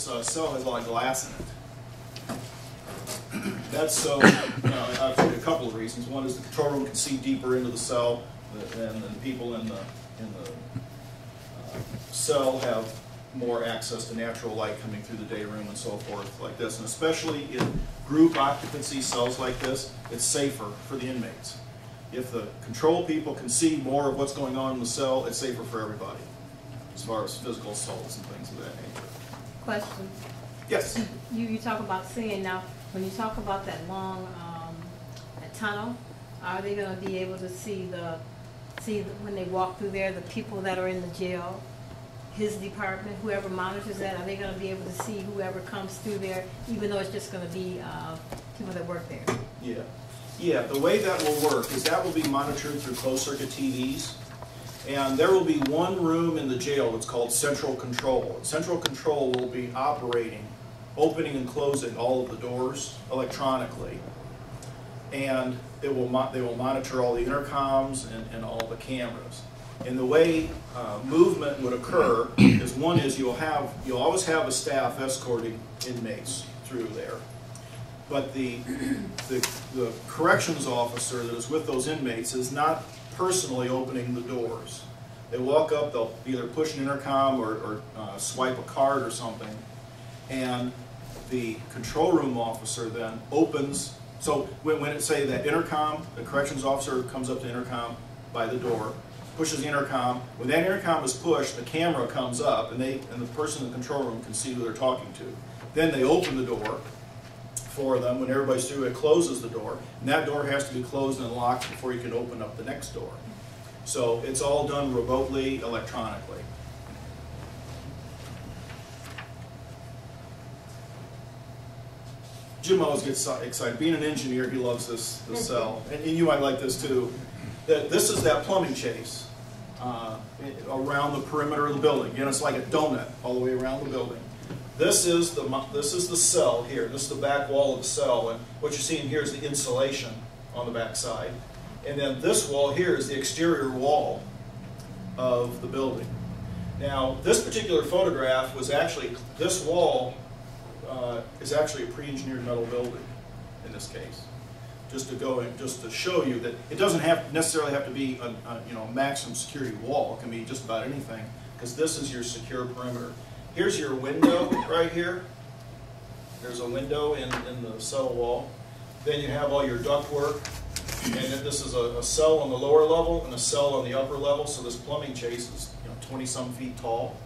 cell has a lot of glass in it. That's so, actually a couple of reasons. One is the control room can see deeper into the cell than people in the cell have more access to natural light coming through the day room and so forth like this. And especially in group occupancy cells like this, it's safer for the inmates. If the control people can see more of what's going on in the cell, it's safer for everybody as far as physical assaults and things of that nature. Question. Yes? You talk about seeing now, when you talk about that long that tunnel, are they going to be able to see when they walk through there, the people that are in the jail, his department, whoever monitors that, are they going to be able to see whoever comes through there, even though it's just going to be people that work there? Yeah. Yeah, the way that will work is that will be monitored through closed-circuit TVs, and there will be one room in the jail that's called central control. Central control will be operating, opening and closing all of the doors electronically, and they will monitor all the intercoms and all the cameras. And the way movement would occur is you'll always have a staff escorting inmates through there. But the corrections officer that is with those inmates is not personally opening the doors. They walk up, they'll either push an intercom or swipe a card or something, and the control room officer then opens. So when it say that intercom, the corrections officer comes up to the intercom by the door, pushes the intercom. When that intercom is pushed, the camera comes up, and the person in the control room can see who they're talking to. Then they open the door for them. When everybody's through, it closes the door, and that door has to be closed and locked before you can open up the next door. So it's all done remotely, electronically. Jim always gets excited. Being an engineer, he loves this cell, and you might like this too. This is that plumbing chase around the perimeter of the building. You know, it's like a donut all the way around the building. This is the cell here. This is the back wall of the cell, and what you're seeing here is the insulation on the back side. And then this wall here is the exterior wall of the building. Now, this particular photograph was actually, this wall is actually a pre-engineered metal building in this case. Just to show you that it doesn't necessarily have to be a maximum security wall. It can be just about anything, because this is your secure perimeter. Here's your window right here. There's a window in the cell wall. Then you have all your ductwork. And then this is a cell on the lower level and a cell on the upper level. So this plumbing chase is 20-some feet tall.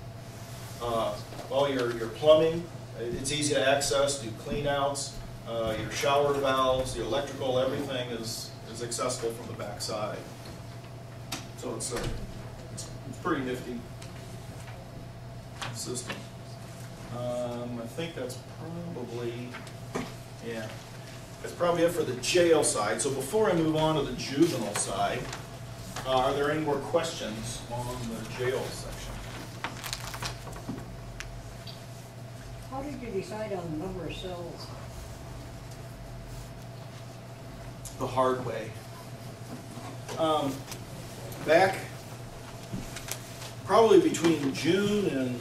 All your plumbing, it's easy to access, do clean-outs. Your shower valves, the electrical, everything is accessible from the back side. So it's pretty nifty system. I think that's probably, yeah, that's probably it for the jail side. So before I move on to the juvenile side, are there any more questions on the jail section? How did you decide on the number of cells? The hard way. Back probably between June and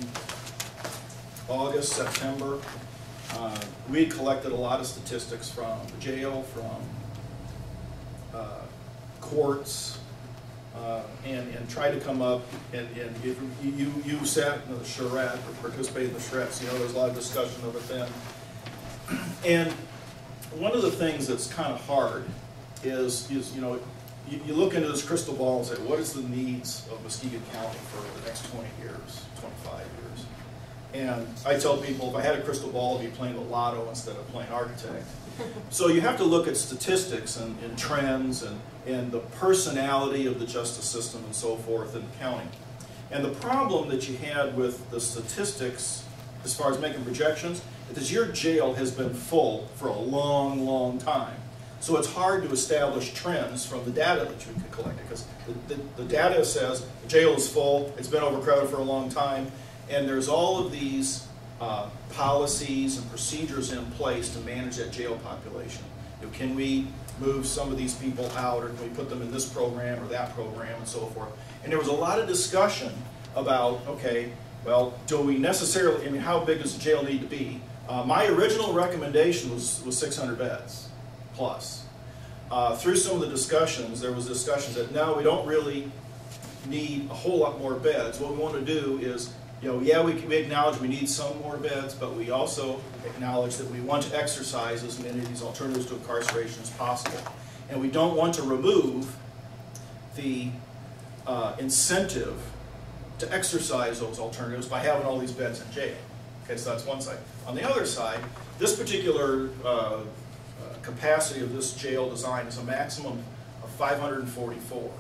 August, September, we had collected a lot of statistics from the jail, from courts, and tried to come up, and if you sat in the charrette or participated in the charrettes, there's a lot of discussion of it then. And one of the things that's kind of hard is you look into this crystal ball and say, what is the needs of Muskegon County for the next 20 years, 25 years? And I tell people, if I had a crystal ball, I'd be playing the lotto instead of playing architect. So you have to look at statistics and trends and the personality of the justice system and so forth in the county. And the problem that you had with the statistics as far as making projections is your jail has been full for a long, long time. So it's hard to establish trends from the data that you could collect, because the data says the jail is full, it's been overcrowded for a long time, and there's all of these policies and procedures in place to manage that jail population. Can we move some of these people out, or can we put them in this program or that program and so forth? And there was a lot of discussion about, okay, Well, do we necessarily, I mean, how big does the jail need to be? My original recommendation was 600 beds plus. Through some of the discussions, there was discussions that no, we don't really need a whole lot more beds. What we want to do is, you know, yeah, we acknowledge we need some more beds, but we also acknowledge that we want to exercise as many of these alternatives to incarceration as possible. And we don't want to remove the incentive to exercise those alternatives by having all these beds in jail. Okay, so that's one side. On the other side, this particular capacity of this jail design is a maximum of 544.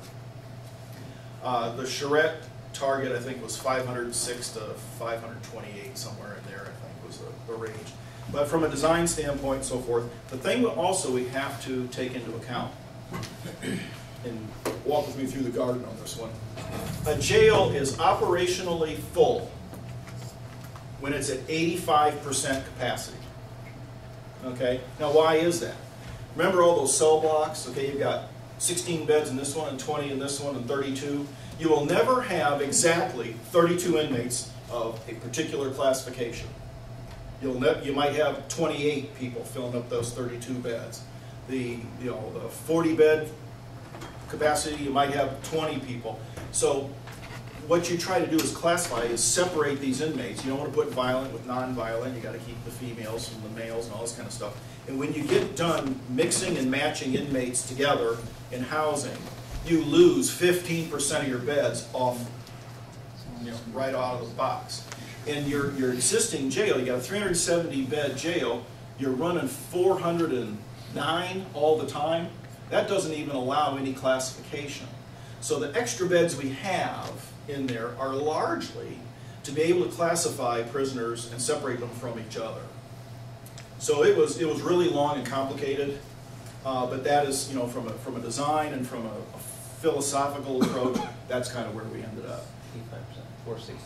The charrette target, I think, was 506 to 528, somewhere in there, I think, was the range. But from a design standpoint and so forth, the thing also we have to take into account, and walk with me through the garden on this one, a jail is operationally full when it's at 85% capacity. Okay, now why is that? Remember all those cell blocks? Okay, you've got 16 beds in this one, and 20 in this one, and 32. You will never have exactly 32 inmates of a particular classification. You might have 28 people filling up those 32 beds. The 40-bed capacity, you might have 20 people. So what you try to do is classify, is separate these inmates. You don't want to put violent with non-violent. You got to keep the females from the males and all this kind of stuff. And when you get done mixing and matching inmates together in housing, you lose 15% of your beds off, right out of the box. In your existing jail, you got a 370-bed jail, you're running 409 all the time. That doesn't even allow any classification. So the extra beds we have in there are largely to be able to classify prisoners and separate them from each other. So it was really long and complicated, but that is, from a design and from a philosophical approach, that's kind of where we ended up. 85%, 462.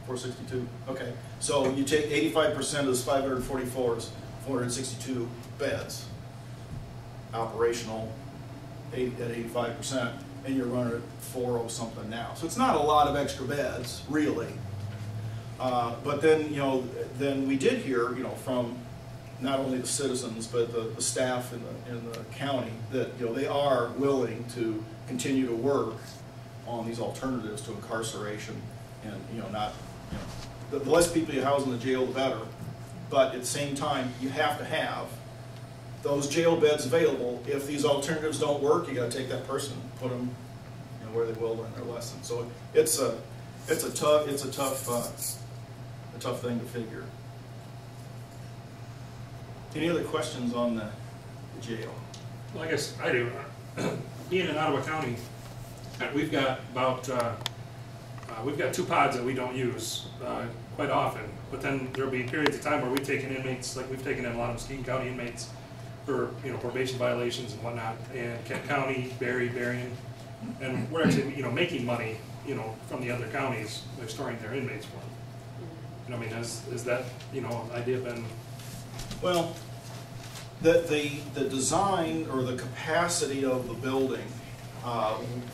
462, okay. So you take 85% of this 544 is 462 beds, operational at 85%, and you're running at 40 something now. So it's not a lot of extra beds, really. But then, then we did hear, from not only the citizens, but the staff in the county, that they are willing to continue to work on these alternatives to incarceration, and the less people you house in the jail, the better. But at the same time, you have to have those jail beds available. If these alternatives don't work, you got to take that person, put them where they will learn their lesson. So it's a tough thing to figure. Any other questions on the jail? Well, I guess I do. Being in Ottawa County, we've got about we've got 2 pods that we don't use quite often. But then there'll be periods of time where we've taken inmates, like we've taken in a lot of Muskegon County inmates for probation violations and whatnot, and Kent County, Berrien, and we're actually making money from the other counties by storing their inmates for them. I mean, is that idea been? Well, the design or the capacity of the building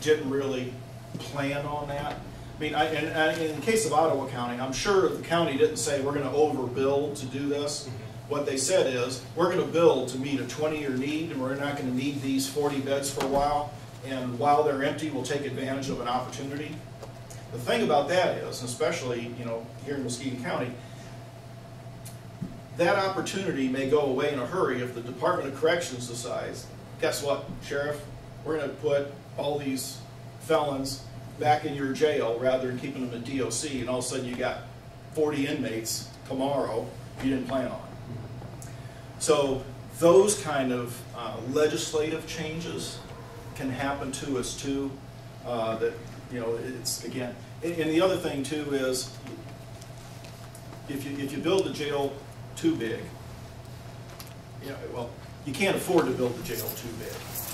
didn't really plan on that. I mean, in the case of Ottawa County, I'm sure the county didn't say we're going to overbuild to do this. What they said is we're going to build to meet a 20-year need, and we're not going to need these 40 beds for a while. And while they're empty, we'll take advantage of an opportunity. The thing about that is, especially here in Muskegon County, that opportunity may go away in a hurry if the Department of Corrections decides, guess what, Sheriff, we're going to put all these felons back in your jail rather than keeping them at DOC, and all of a sudden you got 40 inmates tomorrow you didn't plan on. So those kind of legislative changes can happen to us too. That it's again, and the other thing too is if you build the jail too big, well, you can't afford to build the jail too big.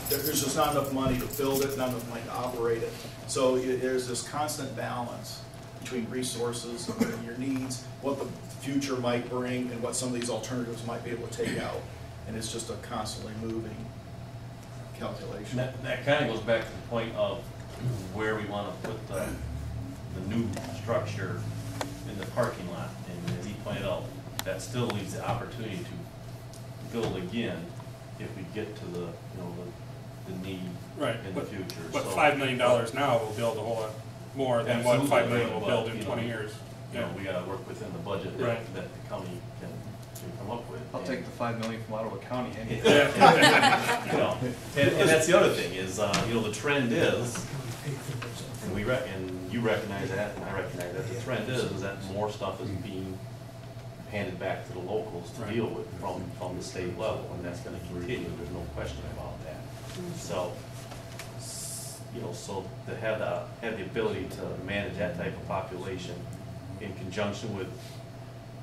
There's just not enough money to build it, not enough money to operate it. So there's this constant balance between resources and your needs, what the future might bring, and what some of these alternatives might be able to take out. And it's just a constantly moving calculation. That kind of goes back to the point of where we want to put the new structure in the parking lot. And as he pointed out, that still leaves the opportunity to build again if we get to the, you know, the need Right, in the future. But So, $5 million now will build a whole lot more than what $5 million will Absolutely, build but, in you 20 know, years. You know, we gotta work within the budget Right. that the county can come up with. I'll take the 5 million from Ottawa County anyway. You know, and that's the other thing is, you know, the trend is, and and you recognize that, and I recognize that, the trend is that more stuff is being handed back to the locals to Right. deal with from the state level, and that's gonna continue, there's no question about that. So, you know, so to have the ability to manage that type of population in conjunction with,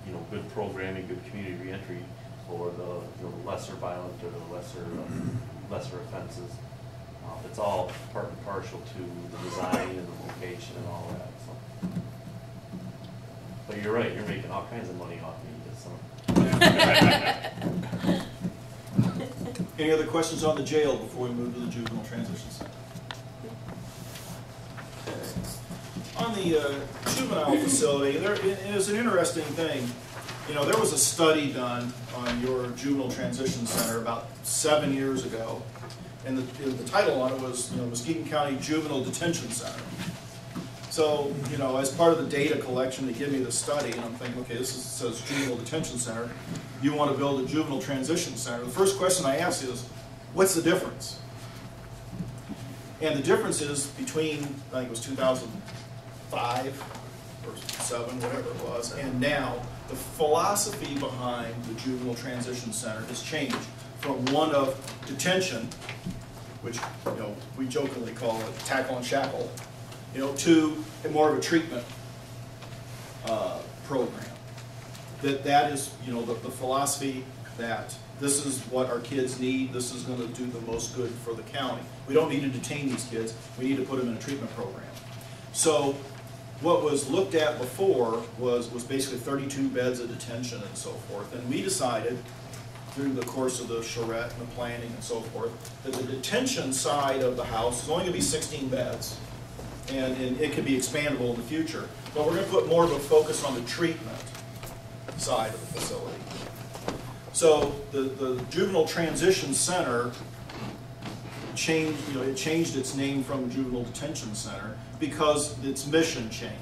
you know, good programming, good community reentry for the, you know, lesser violent or the lesser offenses. It's all part and parcel to the design and the location and all that, so. But you're right, you're making all kinds of money off me, so. Any other questions on the jail before we move to the juvenile transition center? On the juvenile facility, there is an interesting thing. You know, there was a study done on your juvenile transition center about 7 years ago, and the title on it was, you know, Muskegon County Juvenile Detention Center. So, you know, as part of the data collection, they give me the study, and I'm thinking, okay, says juvenile detention center. You want to build a juvenile transition center. The first question I ask is, what's the difference? And the difference is between, I think it was 2005 or 7, whatever it was, and now, the philosophy behind the juvenile transition center has changed from one of detention, which, you know, we jokingly call it tackle and shackle, you know, to more of a treatment program. That is, you know, the philosophy that this is what our kids need, this is going to do the most good for the county. We don't need to detain these kids, we need to put them in a treatment program. So what was looked at before was basically 32 beds of detention and so forth, and we decided through the course of the charrette and the planning and so forth, that the detention side of the house is only going to be 16 beds, and it could be expandable in the future. But we're going to put more of a focus on the treatment side of the facility. So the Juvenile Transition Center changed, you know, it changed its name from Juvenile Detention Center because its mission changed.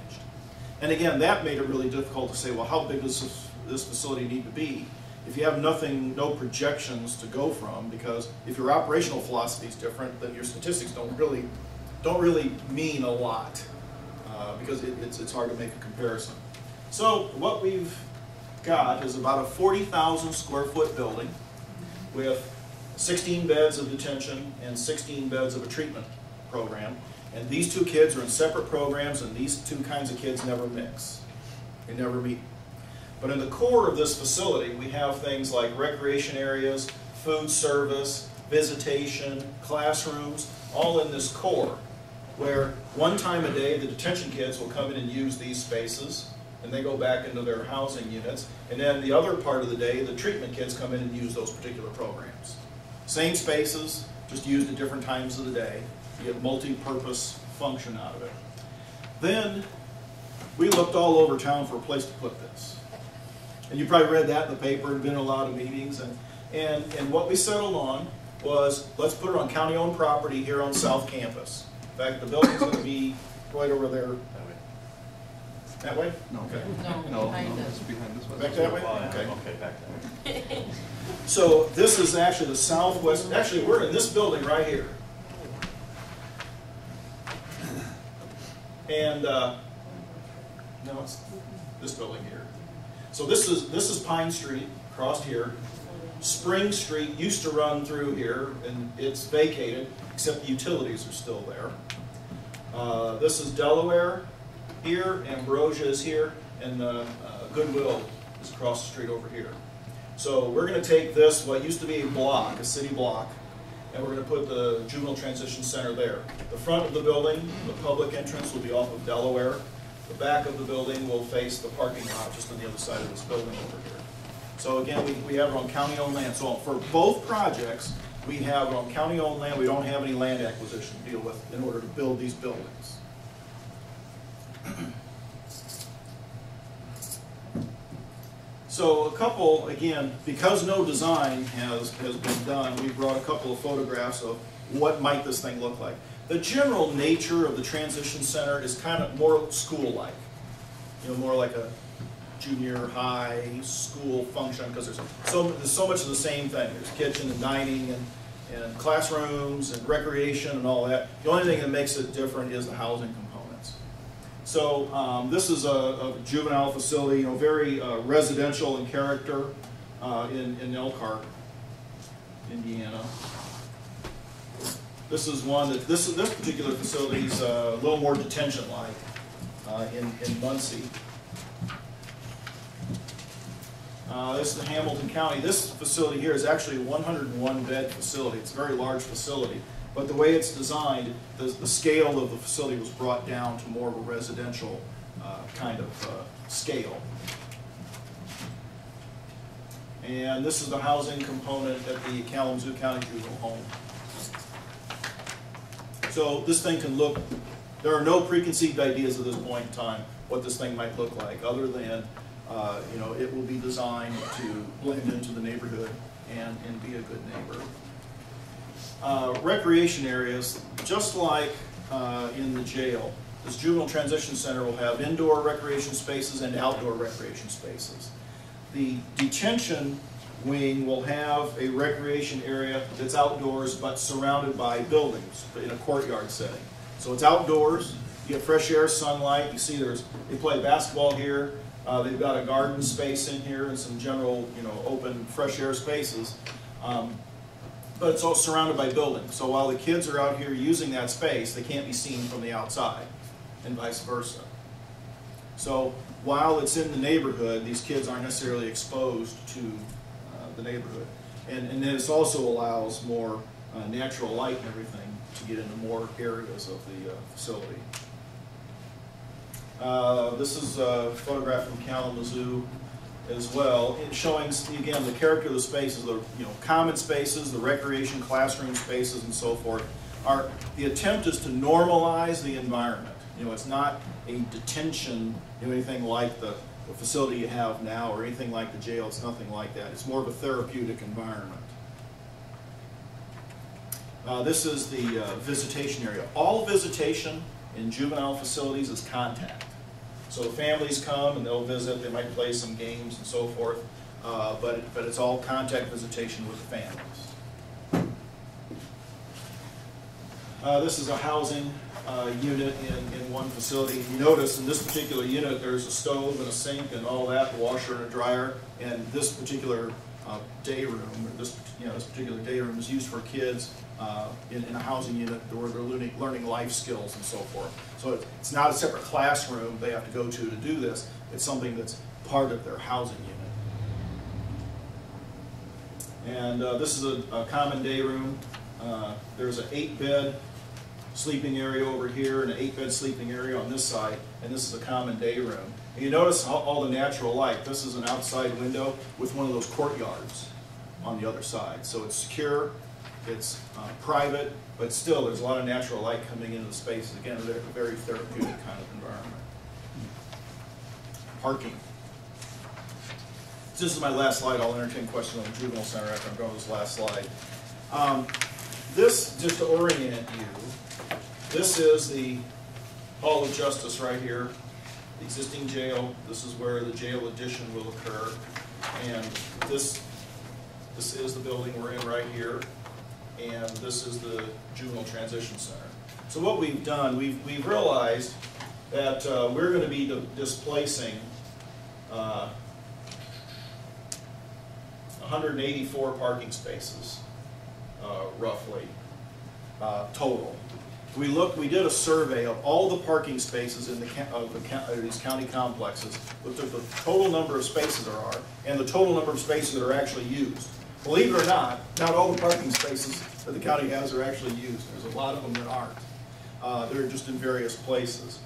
And again, that made it really difficult to say, well, how big does this facility need to be? If you have nothing, no projections to go from, because if your operational philosophy is different, then your statistics don't really mean a lot, because it's hard to make a comparison. So what we've got is about a 40,000 square foot building with 16 beds of detention and 16 beds of a treatment program. And these two kids are in separate programs, and these two kinds of kids never mix. They never meet. But in the core of this facility, we have things like recreation areas, food service, visitation, classrooms, all in this core, where one time a day the detention kids will come in and use these spaces, and they go back into their housing units, and then the other part of the day the treatment kids come in and use those particular programs. Same spaces, just used at different times of the day. You get multi-purpose function out of it. Then we looked all over town for a place to put this. And you probably read that in the paper, been in a lot of meetings, and what we settled on was, let's put it on county-owned property here on South Campus. In fact, the building's going to be right over there. That way? No. Okay. No, No, behind no, us. it's behind this one. Back that way? Okay, Okay. back that way. So this is actually the southwest, actually we're in this building right here. And no, it's this building here. So this is Pine Street, across here. Spring Street used to run through here, and it's vacated, except the utilities are still there. This is Delaware here, Ambrosia is here, and Goodwill is across the street over here. So we're going to take this, what used to be a block, a city block, and we're going to put the Juvenile Transition Center there. The front of the building, the public entrance, will be off of Delaware. The back of the building will face the parking lot just on the other side of this building over here. So again, we have it on county-owned land. So for both projects, we have it on county-owned land. We don't have any land acquisition to deal with in order to build these buildings. So a couple, again, because no design has been done, we brought a couple of photographs of what might this thing look like. The general nature of the transition center is kind of more school-like, more like a junior high school function, because there's so much of the same thing. There's kitchen and dining and classrooms and recreation and all that. The only thing that makes it different is the housing components. So this is a juvenile facility, very residential in character in Elkhart, Indiana. This is one that this particular facility is a little more detention-like in Muncie. This is Hamilton County. This facility here is actually a 101-bed facility. It's a very large facility. But the way it's designed, the scale of the facility was brought down to more of a residential kind of scale. And this is the housing component at the Kalamazoo County Juvenile Home. So this thing can look, there are no preconceived ideas at this point in time what this thing might look like, other than it will be designed to blend into the neighborhood and be a good neighbor. Recreation areas, just like in the jail, this juvenile transition center will have indoor recreation spaces and outdoor recreation spaces. The detention wing will have a recreation area that's outdoors but surrounded by buildings in a courtyard setting. So it's outdoors, you get fresh air, sunlight, you see they play basketball here, they've got a garden space in here and some general open fresh air spaces. But it's all surrounded by buildings. So while the kids are out here using that space, they can't be seen from the outside, and vice versa. So while it's in the neighborhood, these kids aren't necessarily exposed to the neighborhood. And then this also allows more natural light and everything to get into more areas of the facility. This is a photograph from Kalamazoo as well, showing again the character of the spaces, the common spaces, the recreation classroom spaces, and so forth. The attempt is to normalize the environment. It's not a detention, anything like the facility you have now or anything like the jail. It's nothing like that. It's more of a therapeutic environment. This is the visitation area. All visitation in juvenile facilities is contact. So families come and they'll visit, they might play some games and so forth, but it's all contact visitation with the families. This is a housing unit in one facility. You notice in this particular unit there's a stove and a sink and all that, a washer and a dryer, and this particular day room, or this particular day room is used for kids in a housing unit where they're learning life skills and so forth. So it's not a separate classroom they have to go to do this. It's something that's part of their housing unit. And this is a common day room. There's an 8-bed sleeping area over here and an 8-bed sleeping area on this side, and this is a common day room. And you notice all the natural light. This is an outside window with one of those courtyards on the other side. So it's secure, it's private, but still there's a lot of natural light coming into the space. Again, a very therapeutic kind of environment. Parking. This is my last slide. I'll entertain questions on the juvenile center after I'm done with this last slide. This, just to orient you, this is the Hall of Justice right here, the existing jail. This is where the jail addition will occur. And this is the building we're in right here. And this is the Juvenile Transition Center. So what we've done, we've realized that we're going to be displacing 184 parking spaces, roughly, total. We did a survey of all the parking spaces in these county complexes, looked at the total number of spaces there are, and the total number of spaces that are actually used. Believe it or not all the parking spaces that the county has are actually used. There's a lot of them that aren't. They're just in various places.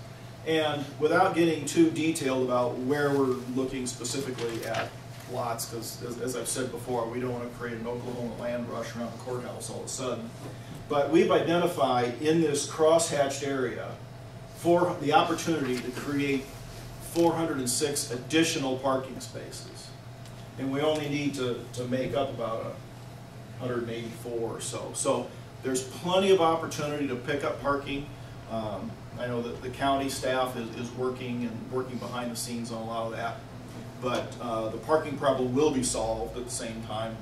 And without getting too detailed about where we're looking specifically at lots, because as I've said before, we don't want to create an Oklahoma land rush around the courthouse all of a sudden. But we've identified in this crosshatched area for the opportunity to create 406 additional parking spaces. and we only need to make up about 184 or so. So there's plenty of opportunity to pick up parking. I know that the county staff is working behind the scenes on a lot of that, but the parking problem will be solved at the same time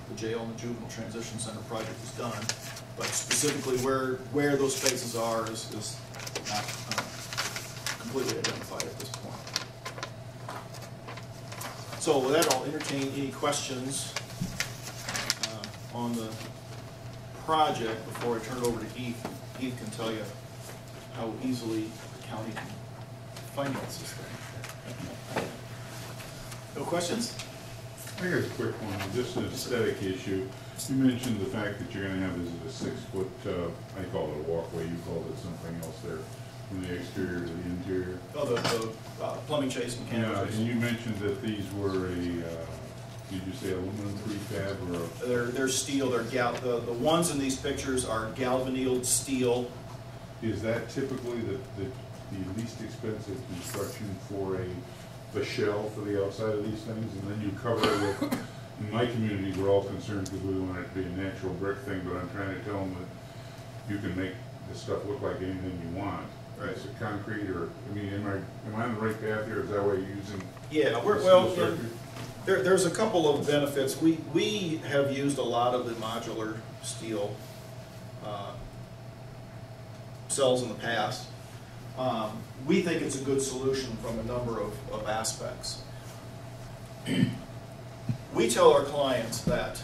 the jail and the juvenile transition center project is done. But specifically where those spaces are is not completely identified at this point. So with that, I'll entertain any questions on the project before I turn it over to Heath. Heath can tell you how easily the county can finance this thing. No questions? I got a quick one, just an aesthetic issue. You mentioned the fact that you're gonna have this a 6-foot, I call it a walkway, you called it something else there, from the exterior to the interior. Oh, the plumbing chase and Yeah, mechanical chase. and you mentioned that these were a, did you say aluminum prefab or a? They're steel, the ones in these pictures are galvanized steel. Is that typically the least expensive construction for the shell for the outside of these things? And then you cover it with, in my community, we're all concerned because we want it to be a natural brick thing, but I'm trying to tell them that you can make this stuff look like anything you want. Right. Is it concrete or, I mean, am I on the right path here? Is that why you're using? Yeah, there's a couple of benefits. We have used a lot of the modular steel cells in the past. We think it's a good solution from a number of aspects. We tell our clients that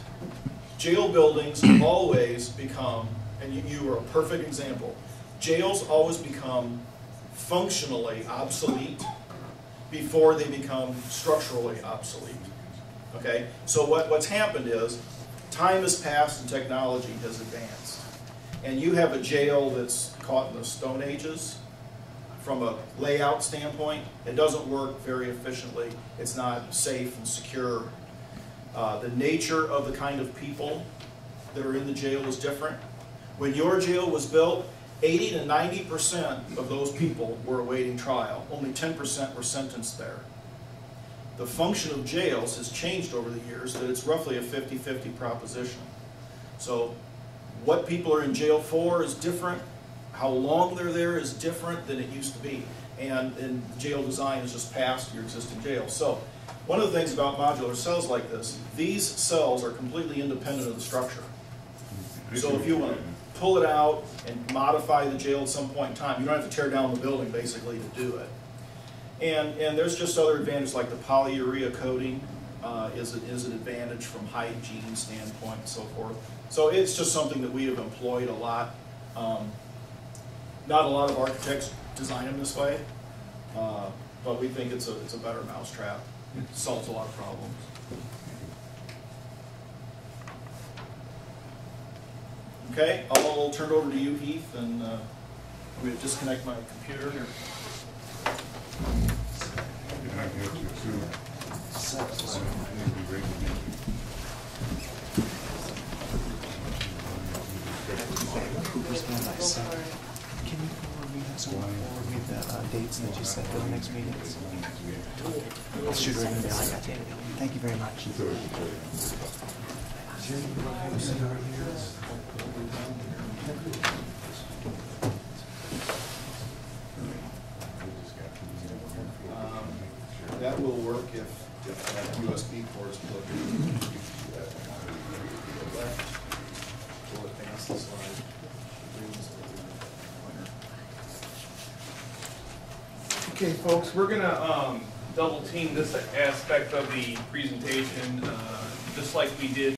jail buildings always become, and you are a perfect example, jails always become functionally obsolete before they become structurally obsolete. Okay? So what's happened is time has passed and technology has advanced. And you have a jail that's caught in the Stone Ages. From a layout standpoint, it doesn't work very efficiently. It's not safe and secure. The nature of the kind of people that are in the jail is different. When your jail was built, 80 to 90% of those people were awaiting trial. Only 10% were sentenced there. The function of jails has changed over the years, that it's roughly a 50-50 proposition. So what people are in jail for is different. How long they're there is different than it used to be. And jail design is just past your existing jail. So one of the things about modular cells like this, these cells are completely independent of the structure. So if you want to pull it out and modify the jail at some point in time, you don't have to tear down the building basically to do it. And there's just other advantages, like the polyurea coating is an advantage from hygiene standpoint and so forth. So it's just something that we have employed a lot. Not a lot of architects design them this way, but we think it's a better mousetrap. It solves a lot of problems. Okay, I'll turn it over to you, Heath, and I'm going to disconnect my computer here. And I can help you too. It'd be great to meet you. Can you forward me the dates that you set for the next meetings? I'll shoot her an email. Thank you very much. That will work if that USB port is plugged in. Left. We'll advance the slide. Okay, folks, we're gonna double team this aspect of the presentation, just like we did